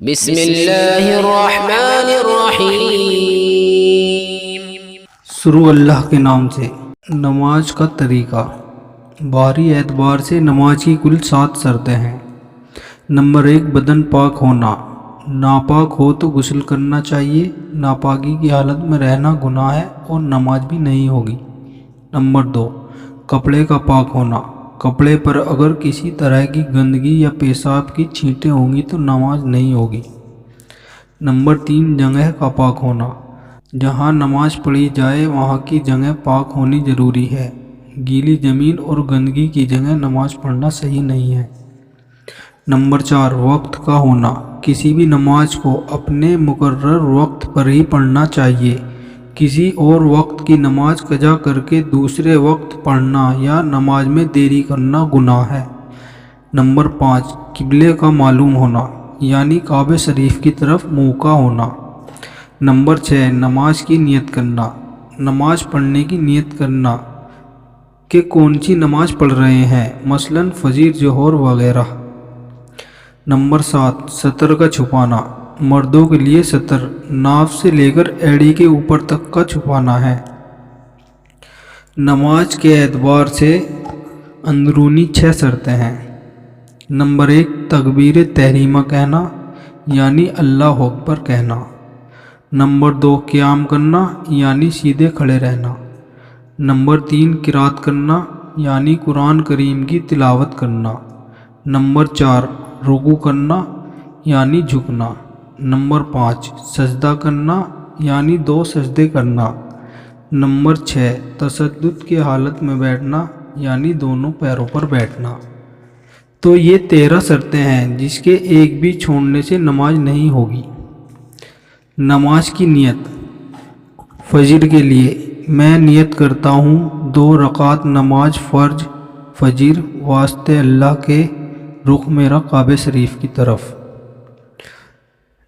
بسم اللہ الرحمن الرحیم۔ شروع اللہ کے نام سے۔ نماز کا طریقہ۔ باری اعتبار سے نماز کی کل 7 شرطیں ہیں۔ نمبر 1، بدن پاک ہونا۔ ناپاک ہو تو غسل کرنا چاہیے۔ ناپاکی کی حالت میں رہنا گناہ ہے اور نماز بھی نہیں ہوگی۔ نمبر 2، کپڑے کا پاک ہونا۔ کپڑے پر اگر کسی طرح کی گندگی یا پیشاب کی چھینٹیں ہوں گی تو نماز نہیں ہوگی۔ نمبر 3، جگہ کا پاک ہونا۔ جہاں نماز پڑھی جائے وہاں کی جگہ پاک ہونی ضروری ہے۔ گیلی زمین اور گندگی کی جگہ نماز پڑھنا صحیح نہیں ہے۔ نمبر 4، وقت کا ہونا۔ کسی بھی نماز کو اپنے مقرر وقت پر ہی پڑھنا چاہیے۔ کسی اور وقت کی نماز قضا کر کے دوسرے وقت پڑھنا یا نماز میں دیری کرنا گناہ ہے۔ نمبر 5، قبلے کا معلوم ہونا، یعنی کعبہ شریف کی طرف منہ کا ہونا۔ نمبر 6، نماز کی نیت کرنا۔ نماز پڑھنے کی نیت کرنا کہ کون سی نماز پڑھ رہے ہیں، مثلاً فجر، ظہر وغیرہ۔ نمبر 7، سطر کا چھپانا۔ مردوں کے لیے سطر ناف سے لے کر ایڑی کے اوپر تک کا چھپانا ہے۔ نماز کے اعتبار سے اندرونی 6 شرطیں ہیں۔ نمبر 1، تکبیر تحریمہ کہنا، یعنی اللہ اکبر کہنا۔ نمبر 2، قیام کرنا، یعنی سیدھے کھڑے رہنا۔ نمبر 3، قرات کرنا، یعنی قرآن کریم کی تلاوت کرنا۔ نمبر 4، رکوع کرنا، یعنی جھکنا۔ نمبر 5، سجدہ کرنا، یعنی 2 سجدے کرنا۔ نمبر 6، تشدد کی حالت میں بیٹھنا، یعنی دونوں پیروں پر بیٹھنا۔ تو یہ 13 شرطیں ہیں جس کے ایک بھی چھوڑنے سے نماز نہیں ہوگی۔ نماز کی نیت۔ فجر کے لیے میں نیت کرتا ہوں 2 رکعت نماز فرض فجر، واسطے اللہ کے، رخ میرا کعبہ شریف کی طرف۔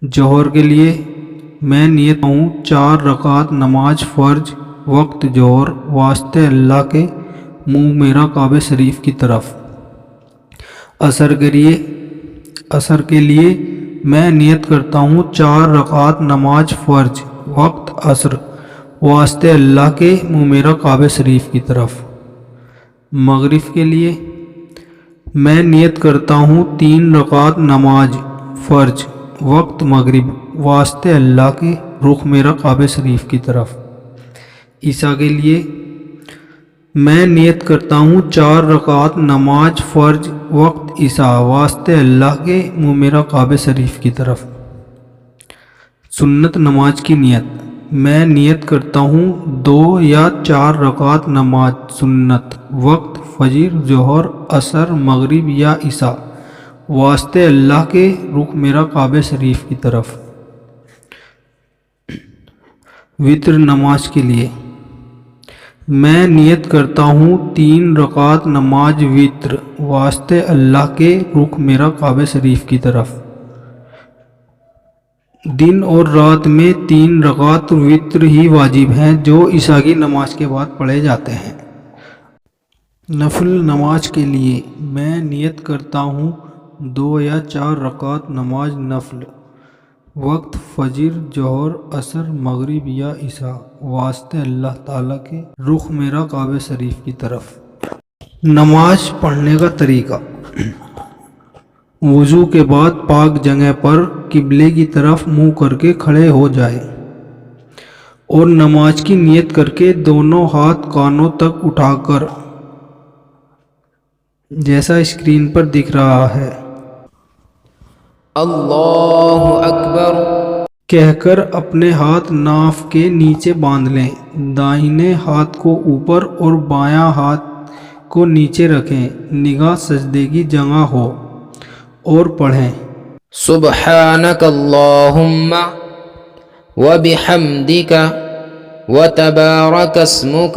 ظہر کے لیے میں نیت کرتا ہوں 4 رکعت نماز فرض وقت ظہر، واسطے اللہ کے، منہ میرا کعبہ شریف کی طرف۔ عصر کے لیے میں نیت کرتا ہوں 4 رکعت نماز فرض وقت عصر، واسطے اللہ کے، منہ میرا کعبہ شریف کی طرف۔ مغرب کے لیے میں نیت کرتا ہوں 3 رکعت نماز فرض وقت مغرب، واسطے اللہ کے، رخ میرا کعبہ شریف کی طرف۔ عشاء کے لیے میں نیت کرتا ہوں 4 رکعت نماز فرض وقت عشاء، واسطے اللہ کے، منہ میرا کعبہ شریف کی طرف۔ سنت نماز کی نیت۔ میں نیت کرتا ہوں 2 یا 4 رکعت نماز سنت وقت فجر، ظہر، عصر، مغرب یا عشاء، واسطے اللہ کے، رخ میرا کعبہ شریف کی طرف۔ وتر نماز کے لیے میں نیت کرتا ہوں 3 رکعت نماز وتر، واسطے اللہ کے، رخ میرا کعبہ شریف کی طرف۔ دن اور رات میں 3 رکعت وتر ہی واجب ہیں جو عشاء کی نماز کے بعد پڑھے جاتے ہیں۔ نفل نماز کے لیے میں نیت کرتا ہوں 2 یا 4 رکعت نماز نفل وقت فجر، ظہر، عصر، مغرب یا عشاء، واسطے اللہ تعالیٰ کے، رخ میرا کعبہ شریف کی طرف۔ نماز پڑھنے کا طریقہ۔ وضو کے بعد پاک جگہ پر قبلے کی طرف منہ کر کے کھڑے ہو جائے اور نماز کی نیت کر کے دونوں ہاتھ کانوں تک اٹھا کر، جیسا اسکرین پر دکھ رہا ہے، اللہ اکبر کہہ کر اپنے ہاتھ ناف کے نیچے باندھ لیں۔ دائیں ہاتھ کو اوپر اور بایاں ہاتھ کو نیچے رکھیں، نگاہ سجدے کی جگہ ہو، اور پڑھیں سبحانک اللہم وبحمدک وتبارک اسمک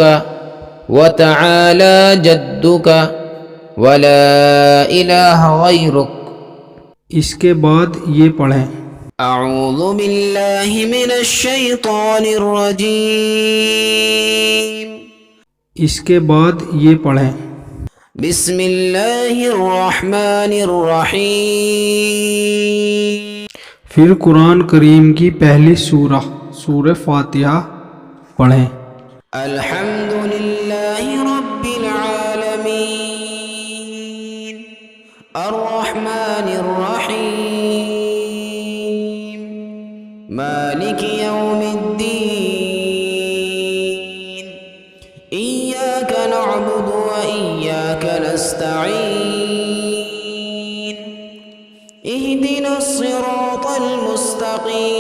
وتعالی جدک ولا الہ غیرک۔ اس کے بعد یہ پڑھیں اعوذ باللہ من الشیطان الرجیم۔ اس کے بعد یہ پڑھیں بسم اللہ الرحمن الرحیم۔ پھر قرآن کریم کی پہلی سورہ سورہ فاتحہ پڑھیں۔ الحمد للہ رب العالمین الرحمن الرحیم مالک یوم الدین ایاک نعبد و ایاک نستعین اہدنا الصراط المستقیم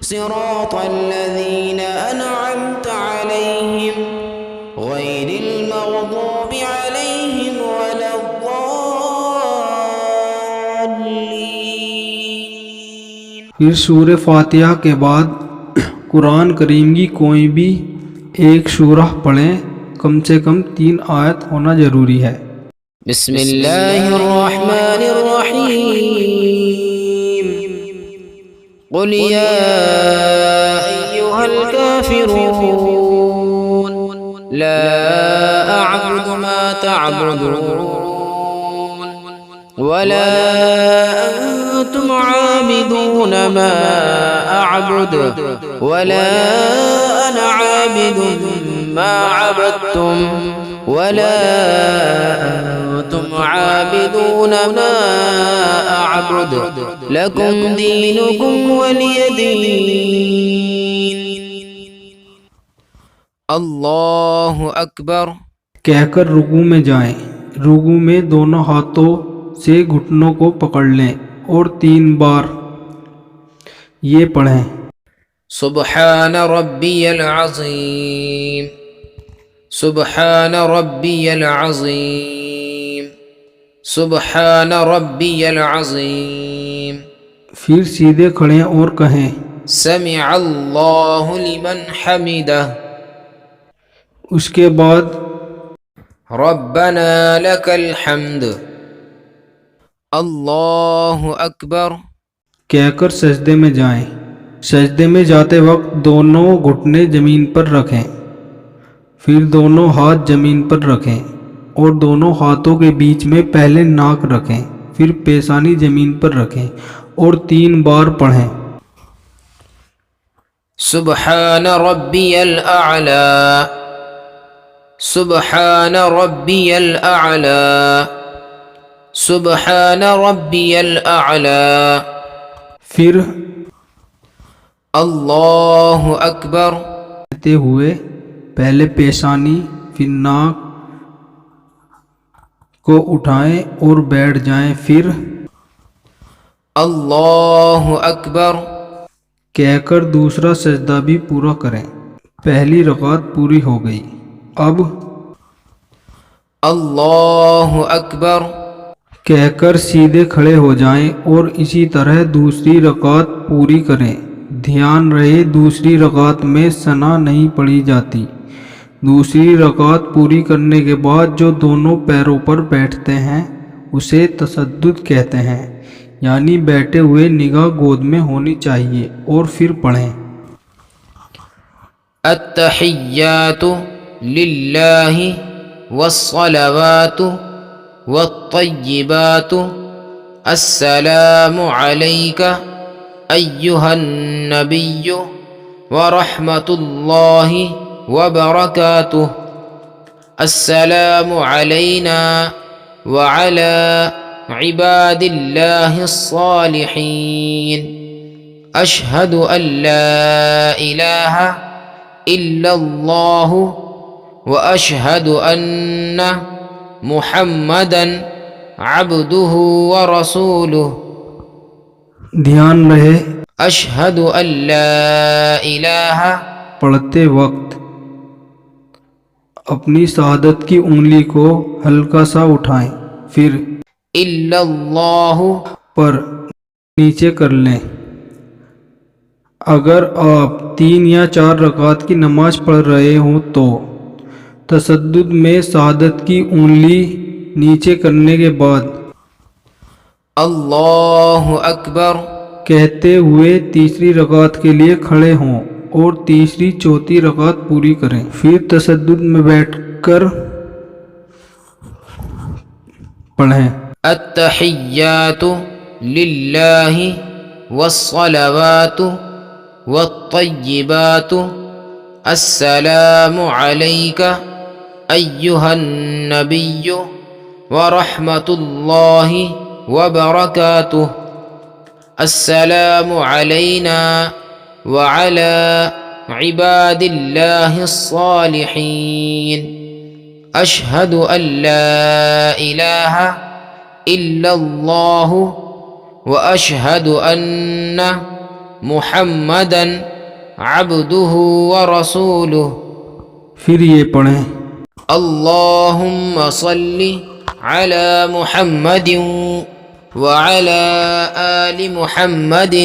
صراط الذین انعمت علیہم غیر المغضوب علیہم ولا الضالین۔ پھر سورہ فاتحہ کے بعد قرآن کریم کی کوئی بھی ایک سورہ پڑھیں، کم سے کم 3 آیت ہونا ضروری ہے۔ بسم اللہ الرحمن الرحیم قل یا ایہا الکافرون لا اعبد ما تعبدون ولا انتم عابدون ما اعبد ولا انا عابد ما عبدتم ولا انتم عابدون ما اعبد لكم دينكم ولي دين۔ اللہ اکبر۔ کہہ کر رکوع میں جائیں۔ رکوع میں دونوں ہاتھوں سے گھٹنوں کو پکڑ لیں اور 3 بار یہ پڑھیں۔ سبحان ربی العظیم سبحان ربی العظیم سبحان ربی العظیم۔ پھر سیدھے کھڑیں اور کہیں سمع اللہ لمن حمدہ۔ اس کے بعد ربنا لک الحمد۔ اللہ اکبر۔ کہہ کر سجدے میں جائیں۔ سجدے میں جاتے وقت دونوں گھٹنے زمین پر رکھیں، پھر دونوں ہاتھ زمین پر رکھیں اور دونوں ہاتھوں کے بیچ میں پہلے ناک رکھیں، پھر پیشانی زمین پر رکھیں اور 3 بار پڑھیں۔ سبحان ربی الاعلی سبحان ربی الاعلی سبحان ربی الاعلی۔ پھر اللہ اکبر کہتے ہوئے پہلے پیشانی پھر ناک کو اٹھائیں اور بیٹھ جائیں، پھر اللہ اکبر کہہ کر دوسرا سجدہ بھی پورا کریں۔ پہلی رکعت پوری ہو گئی۔ اب اللہ اکبر کہہ کر سیدھے کھڑے ہو جائیں اور اسی طرح دوسری رکعت پوری کریں۔ دھیان رہے دوسری رکعت میں ثنا نہیں پڑھی جاتی۔ دوسری رکعت پوری کرنے کے بعد جو دونوں پیروں پر بیٹھتے ہیں اسے تسجد کہتے ہیں، یعنی بیٹھے ہوئے نگاہ گود میں ہونی چاہیے، اور پھر پڑھیں التحیات للہ والصلوات والطیبات السلام علیک ایہا النبی ورحمۃ اللہ وبرکاتہ السلام علینا وعلی عباد اللہ الصالحین اشہد ان لا الہ الا اللہ واشہد ان محمدا عبدہ ورسولہ۔ دھیان رہے اشہد ان لا الہ پڑھتے وقت اپنی شہادت کی انگلی کو ہلکا سا اٹھائیں، پھر الا اللہ پر نیچے کر لیں۔ اگر آپ 3 یا 4 رکعت کی نماز پڑھ رہے ہوں تو تسجد میں شہادت کی انگلی نیچے کرنے کے بعد اللہ اکبر کہتے ہوئے تیسری رکعت کے لیے کھڑے ہوں اور تیسری چوتھی رکعت پوری کریں، پھر تسجد میں بیٹھ کر پڑھیں التحیات لله والصلوات والطيبات السلام عليك أيها النبي ورحمة الله وبركاته السلام علينا وعلى عباد الله الصالحين أشهد أن لا إله إلا الله وأشهد أن محمدا عبده ورسوله. پھر یہ پڑھیں اللهم صل على محمد وعلى آل محمد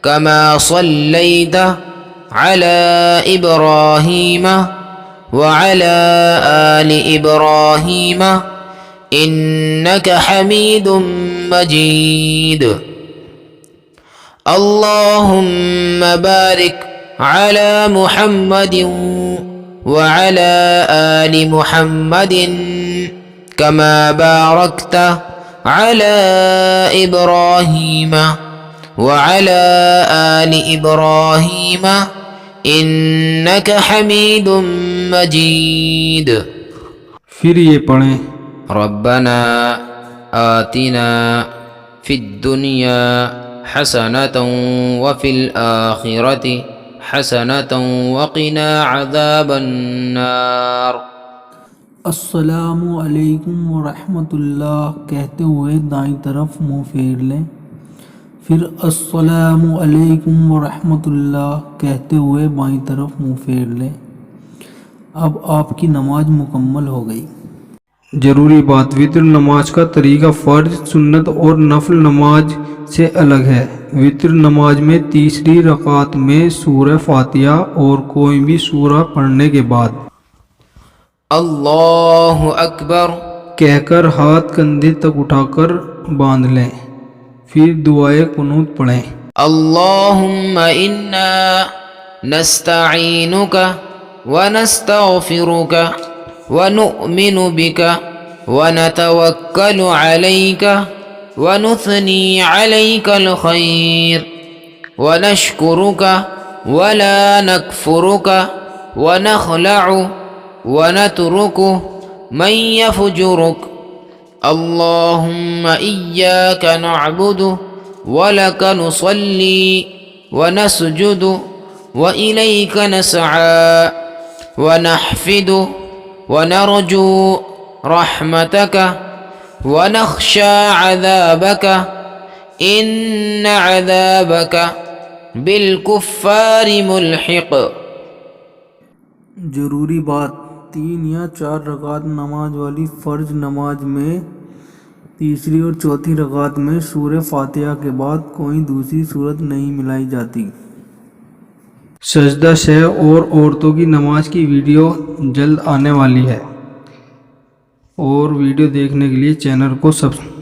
كما صليت على إبراهيم وعلى آل إبراهيم إنك حميد مجيد. اللهم بارك على محمد وعلى آل محمد كما باركت على إبراهيم وعلى آل إبراهيم إنك حميد مجيد. پھر یہ پڑھیں ربنا آتنا في الدنيا حسنة وفي الآخرة حسنة وقنا عذاب النار. السلام علیکم ورحمۃ اللہ کہتے ہوئے دائیں طرف منہ پھیر لیں. پھر السلام علیکم ورحمۃ اللہ کہتے ہوئے بائیں طرف منہ پھیر لیں. اب آپ کی نماز مکمل ہو گئی. ضروری بات: وتر نماز کا طریقہ فرض، سنت اور نفل نماز سے الگ ہے. وتر نماز میں تیسری رکعت میں سورہ فاتحہ اور کوئی بھی سورہ پڑھنے کے بعد اللہ اکبر کہہ کر ہاتھ کندھے تک اٹھا کر باندھ لیں. پھر دعائے قنوت پڑھیں. اللہم انا نستعینک ونستغفرک ونؤمن بک ونتوکل علیک ونثنی علیک الخیر ونشکرک ولا نکفرک ونخلع ونترک من یفجرک. اللهم إياك نعبد ولك نصلي ونسجد وإليك نسعى ونحفد ونرجو رحمتك ونخشى عذابك إن عذابك بالكفار ملحق. ضروری بات: 3 یا 4 رکعت نماز والی فرض نماز میں تیسری اور چوتھی رکعت میں سورہ فاتحہ کے بعد کوئی دوسری سورت نہیں ملائی جاتی. سجدہ شے اور عورتوں کی نماز کی ویڈیو جلد آنے والی ہے، اور ویڈیو دیکھنے کے لیے چینل کو سبسکرائب